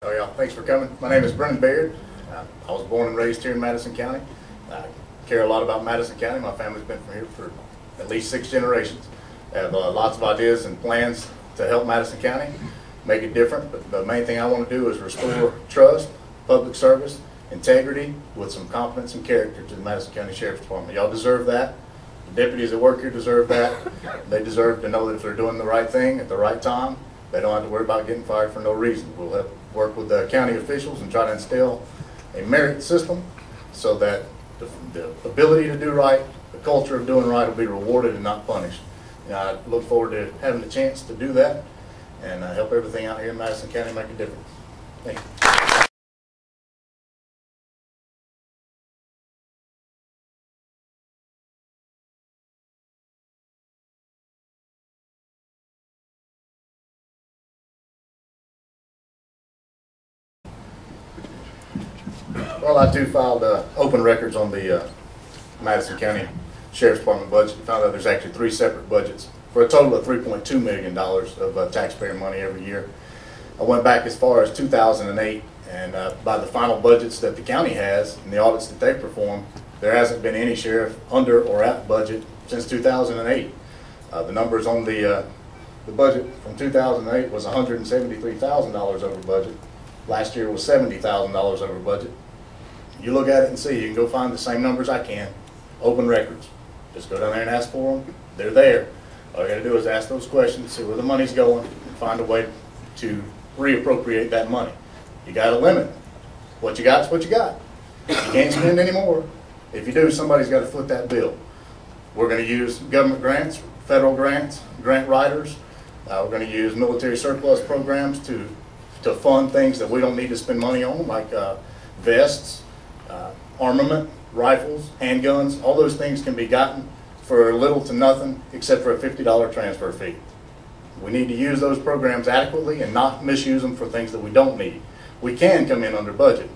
Oh yeah, thanks for coming. My name is Brenan Baird. I was born and raised here in Madison County. I care a lot about Madison County. My family's been from here for at least 6 generations. I have lots of ideas and plans to help Madison County make it different, but the main thing I want to do is restore trust, public service, integrity with some competence and character to the Madison County Sheriff's Department. Y'all deserve that. The deputies that work here deserve that. They deserve to know that if they're doing the right thing at the right time, they don't have to worry about getting fired for no reason. We'll work with the county officials and try to instill a merit system so that the ability to do right, the culture of doing right will be rewarded and not punished. I look forward to having the chance to do that and help everything out here in Madison County make a difference. Thank you. Well, I too filed open records on the Madison County Sheriff's Department budget. I found out there's actually 3 separate budgets for a total of $3.2 million of taxpayer money every year. I went back as far as 2008, and by the final budgets that the county has and the audits that they perform, there hasn't been any sheriff under or at budget since 2008. The numbers on the budget from 2008 was $173,000 over budget. Last year was $70,000 over budget. You look at it and see, you can go find the same numbers I can. Open records. Just go down there and ask for them. They're there. All you got to do is ask those questions, see where the money's going, and find a way to reappropriate that money. You got a limit. What you got is what you got. You can't spend any more. If you do, somebody's got to foot that bill. We're going to use government grants, federal grants, grant writers. We're going to use military surplus programs to fund things that we don't need to spend money on, like vests, armament, rifles, handguns. All those things can be gotten for little to nothing except for a $50 transfer fee. We need to use those programs adequately and not misuse them for things that we don't need. We can come in under budget,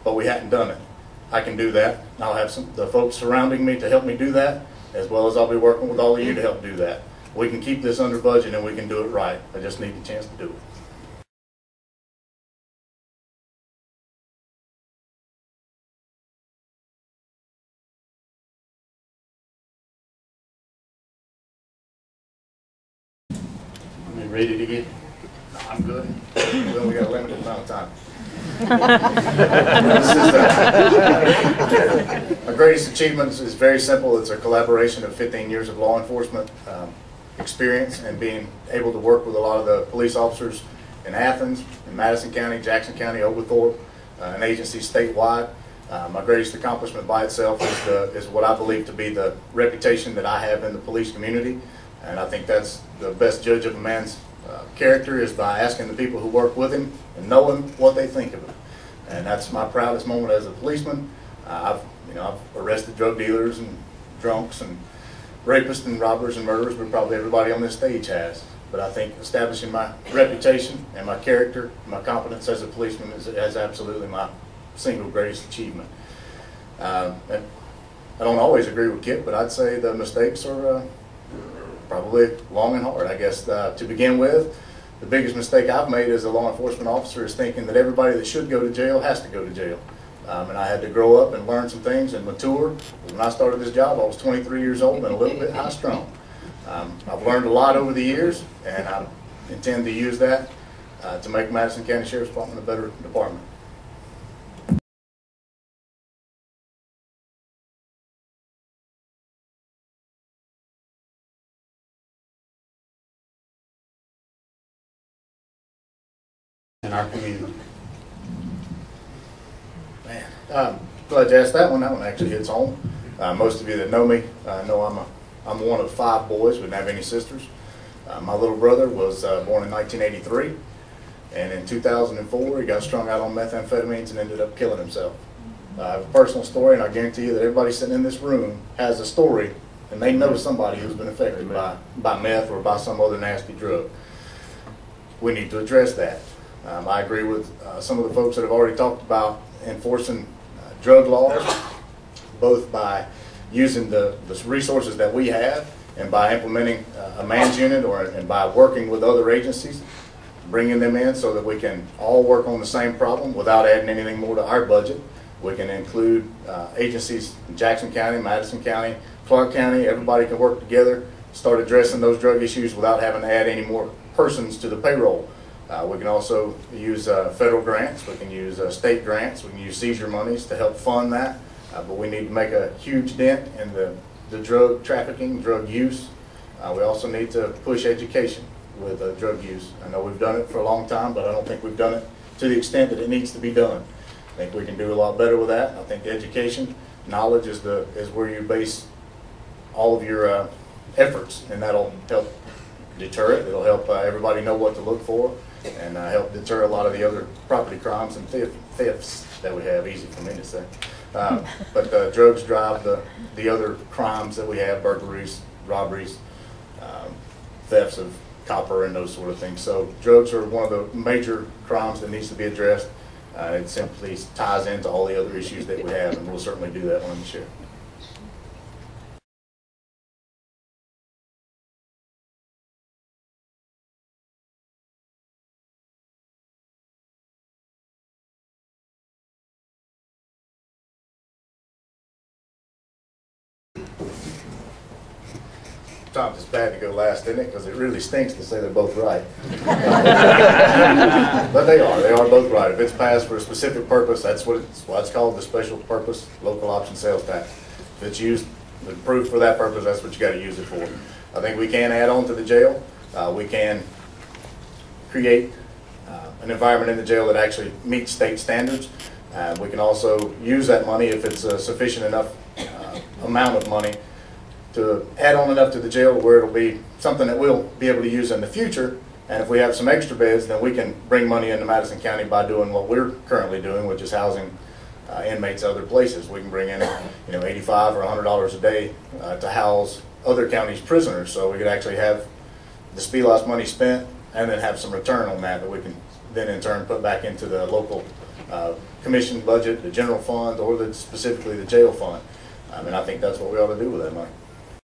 but we hadn't done it. I can do that. I'll have the folks surrounding me to help me do that, as well as I'll be working with all of you to help do that. We can keep this under budget and we can do it right. I just need the chance to do it. Ready to get? No, I'm good. We only got a limited amount of time. My greatest achievement is very simple. It's a collaboration of 15 years of law enforcement experience and being able to work with a lot of the police officers in Athens, in Madison County, Jackson County, Oglethorpe, an agency statewide. My greatest accomplishment by itself is what I believe to be the reputation that I have in the police community. And I think that's the best judge of a man's character is by asking the people who work with him and knowing what they think of him. And that's my proudest moment as a policeman. I've arrested drug dealers and drunks and rapists and robbers and murderers, but probably everybody on this stage has. But I think establishing my reputation and my character, my competence as a policeman is absolutely my single greatest achievement. And I don't always agree with Kip, but I'd say the mistakes are probably long and hard. I guess to begin with, the biggest mistake I've made as a law enforcement officer is thinking that everybody that should go to jail has to go to jail. And I had to grow up and learn some things and mature. When I started this job, I was 23 years old and a little bit high strung. I've learned a lot over the years, and I intend to use that to make Madison County Sheriff's Department a better department. In our community. Man, glad you asked that one. That one actually hits home. Most of you that know me know I'm one of 5 boys. We didn't have any sisters. My little brother was born in 1983, and in 2004 he got strung out on methamphetamines and ended up killing himself. I have a personal story, and I guarantee you that everybody sitting in this room has a story, and they know somebody who's been affected by meth or by some other nasty drug. We need to address that. I agree with some of the folks that have already talked about enforcing drug laws, both by using the resources that we have and by implementing a man's unit and by working with other agencies. bringing them in so that we can all work on the same problem without adding anything more to our budget. We can include agencies in Jackson County, Madison County, Clark County. Everybody can work together, start addressing those drug issues without having to add any more persons to the payroll. We can also use federal grants. We can use state grants. We can use seizure monies to help fund that. But we need to make a huge dent in the drug trafficking, drug use. We also need to push education with drug use. I know we've done it for a long time, but I don't think we've done it to the extent that it needs to be done. I think we can do a lot better with that. I think education, knowledge is where you base all of your efforts, and that'll help deter it. It'll help everybody know what to look for, and help deter a lot of the other property crimes and thefts that we have. Easy for me to say. But drugs drive the other crimes that we have: burglaries, robberies, thefts of copper, and those sort of things. So drugs are one of the major crimes that needs to be addressed. It simply ties into all the other issues that we have, and we'll certainly do that when I'm the sheriff. Sometimes it's bad to go last, isn't it? Because it really stinks to say they're both right. But they are both right. If it's passed for a specific purpose, that's why it's called the special purpose local option sales tax. If it's used, approved for that purpose, that's what you got to use it for. I think we can add on to the jail. We can create an environment in the jail that actually meets state standards. We can also use that money if it's a sufficient enough amount of money to add on enough to the jail where it'll be something that we'll be able to use in the future. And if we have some extra beds, then we can bring money into Madison County by doing what we're currently doing, which is housing inmates other places. We can bring in, $85 or $100 a day to house other counties' prisoners. So we could actually have the SPLOST money spent and then have some return on that we can then in turn put back into the local commission budget, the general fund, or specifically the jail fund. And I think that's what we ought to do with that money.